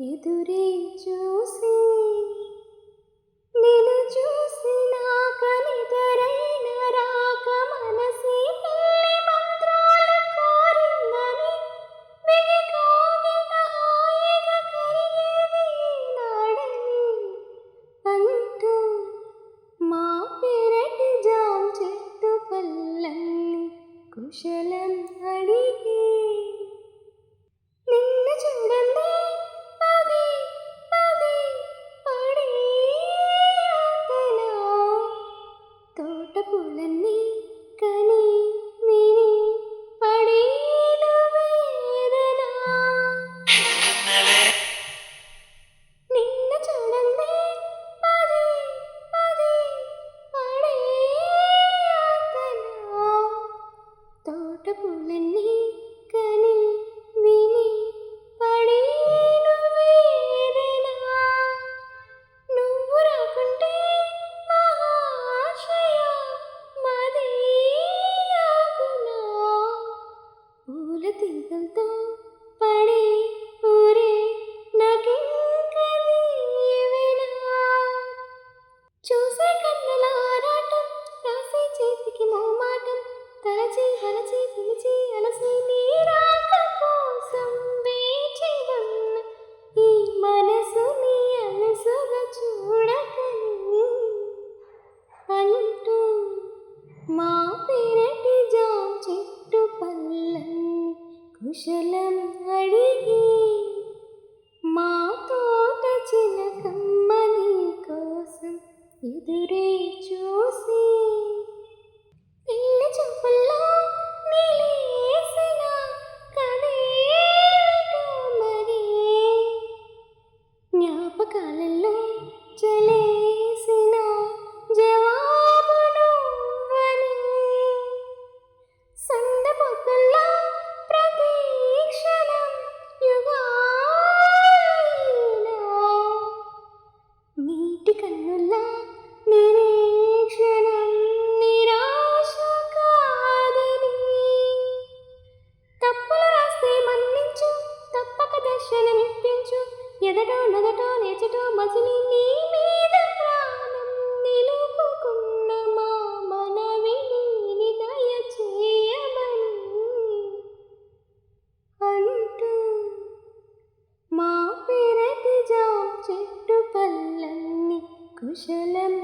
ఎదురే చూసి నిన్ను చూసిన కనితరైన రాక మనసి పెళ్లి మంత్రాలు కోరిందని వెగి కాగిట హాయిగా కరిగేది నాడని అంటూ మా పెరటి జాం చెట్టు పళ్ళన్ని కుశలం అడిగి నిన్ను చూడండి పదే పదే పడే ఆతనా తోట పూలన్నీ కని విని పడేను వేదన నిన్ను చూడండి పదే పదే పడే ఆతనా తోట పూలన్నీ కని విని పడేను వేదన నువ్వు రాకుంటే మహాశయ మదీయాకునా పూల తీగలతో పడే ఊరే నాకింక దీవెనా చూసే కన్నుల ఆరాటం రాసే చేతికి మోమాటం తలచి వలచి పిలిచి అలసి నీరాక కోసం వేచి ఉన్న ఈ మనసుని అలసుగా చూడకని అంటూ మా పెరటి జాం చెట్టు పళ్ళన్ని కుశలం అడిగి మా తోట చిలకమ్మ నీ కోసం ఎదురే చూసి పిల్లి చూపుల్లో నిలేసిన కదేమిటో మరి జ్ఞాపకాలలో చలేసిన జవాబు నువ్వని సందపొద్దుల్లో ప్రతీక్షణం యుగాలైనా నీటి కన్నుల్లా నిరీక్షణం నిరాశ కాదని తప్పులు రాస్తే మన్నించు తప్పక దర్శనమిప్పించు ఎదటో నదటో నేచటో మజిలి నీ మీద ప్రాణం నిలుపుకున్న మా మనవి నీని దయచేయమని అంటూ మా పెరటి జాం చెట్టు పళ్ళన్ని కుశలం